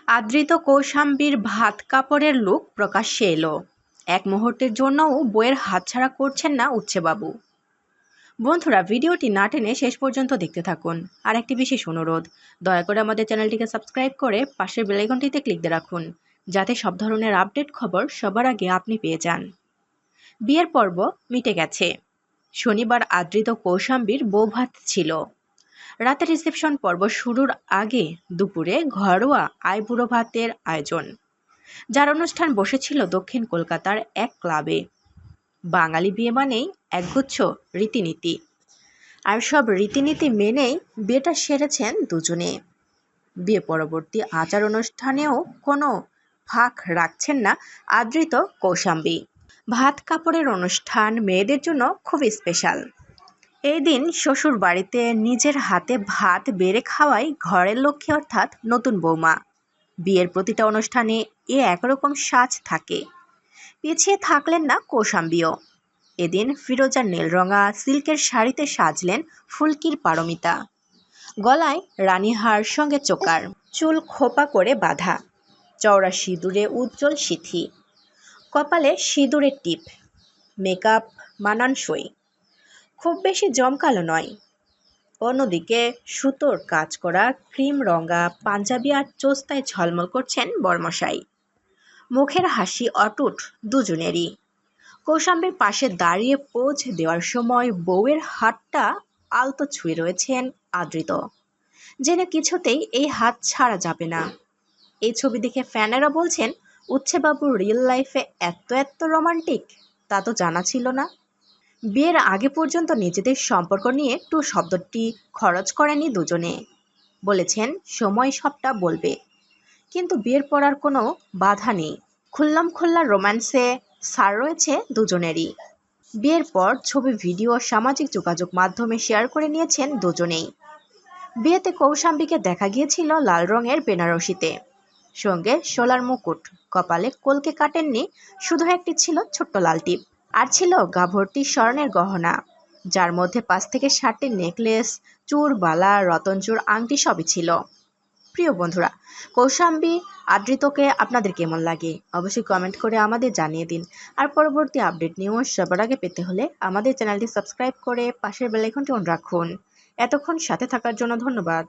আদৃত কৌশাম্বীর ভাত কাপড়ের লুক প্রকাশ্যে এলো। এক মুহূর্তের জন্যও বইয়ের হাতছাড়া করছেন না উচ্ছেবাবু। বন্ধুরা, ভিডিওটি না টেনে শেষ পর্যন্ত দেখতে থাকুন। আর একটি বিশেষ অনুরোধ, দয়া করে আমাদের চ্যানেলটিকে সাবস্ক্রাইব করে পাশের বেল আইকনটিতে ক্লিক দিয়ে রাখুন, যাতে সব ধরনের আপডেট খবর সবার আগে আপনি পেয়ে যান। বিয়ের পর্ব মিটে গেছে। শনিবার আদৃত কৌশাম্বীর বৌভাত ছিল। রাতে রিসেপশন পর্ব শুরুর আগে দুপুরে ঘরোয়া আইবুড়ো ভাতের আয়োজন, যার অনুষ্ঠান বসেছিল দক্ষিণ কলকাতার এক ক্লাবে। বাঙালি বিয়ে মানেই একগুচ্ছ রীতিনীতি, আর সব রীতিনীতি মেনেই বিয়েটা সেরেছেন দুজনে। বিয়ে পরবর্তী আচার অনুষ্ঠানেও কোনো ফাঁক রাখছেন না আদৃত কৌশাম্বী। ভাত কাপড়ের অনুষ্ঠান মেয়েদের জন্য খুবই স্পেশাল। এই দিন শ্বশুর বাড়িতে নিজের হাতে ভাত বেড়ে খাওয়াই ঘরের লক্ষ্মী, অর্থাৎ নতুন বৌমা। বিয়ের প্রতিটা অনুষ্ঠানে একরকম সাজ থাকে। পিছিয়ে থাকলেন না কৌশাম্বীও। এদিন ফিরোজা নীলরঙা সিল্কের শাড়িতে সাজলেন ফুলকির পারমিতা। গলায় রানীহার সঙ্গে চোকার, চুল খোপা করে বাঁধা, চওড়া সিঁদুরে উজ্জ্বল সিথি, কপালে সিঁদুরের টিপ। মেকআপ মানানসই, খুব বেশি জমকালো নয়। অন্যদিকে সুতোর কাজ করা ক্রিম রঙা পাঞ্জাবি আর চোস্তায় ঝলমল করছেন বরমশাই। মুখের হাসি অটুট দুজনেরই। কৌশাম্বীর পাশে দাঁড়িয়ে পোজ দেওয়ার সময় বউয়ের হাতটা আলতো ছুঁয়ে রয়েছেন আদৃত, যেন কিছুতেই এই হাত ছাড়া যাবে না। এই ছবি দেখে ফ্যানেরা বলছেন, উচ্ছেবাবু রিয়েল লাইফে এত রোমান্টিক, তা তো জানা ছিল না। বিয়ের আগে পর্যন্ত নিজেদের সম্পর্ক নিয়ে টু শব্দটি খরচ করেনি দুজনে। বলেছেন সময় সবটা বলবে, কিন্তু বিয়ের পর আর কোনো বাধা নেই। খোল্লা রোম্যান্সে সার রয়েছে দুজনেরই। বিয়ের পর ছবি, ভিডিও সামাজিক যোগাযোগ মাধ্যমে শেয়ার করে নিয়েছেন দুজনেই। বিয়েতে কৌশাম্বীকে দেখা গিয়েছিল লাল রঙের বেনারসিতে, সঙ্গে শোলার মুকুট। কপালে কলকে কাটেননি, শুধু একটি ছিল ছোট্ট লাল টিপ। আর ছিল গা ভর্তি স্বর্ণের গহনা, যার মধ্যে 5 থেকে 7টি নেকলেস, চূড়, বালা, রতনচূড়, আংটি সবই ছিল। প্রিয় বন্ধুরা, কৌশাম্বী আদৃতকে আপনাদের কেমন লাগে অবশ্যই কমেন্ট করে আমাদের জানিয়ে দিন। আর পরবর্তী আপডেট নিউজ সবার আগে পেতে হলে আমাদের চ্যানেলটি সাবস্ক্রাইব করে পাশের বেল আইকনটি অন রাখুন। এতক্ষণ সাথে থাকার জন্য ধন্যবাদ।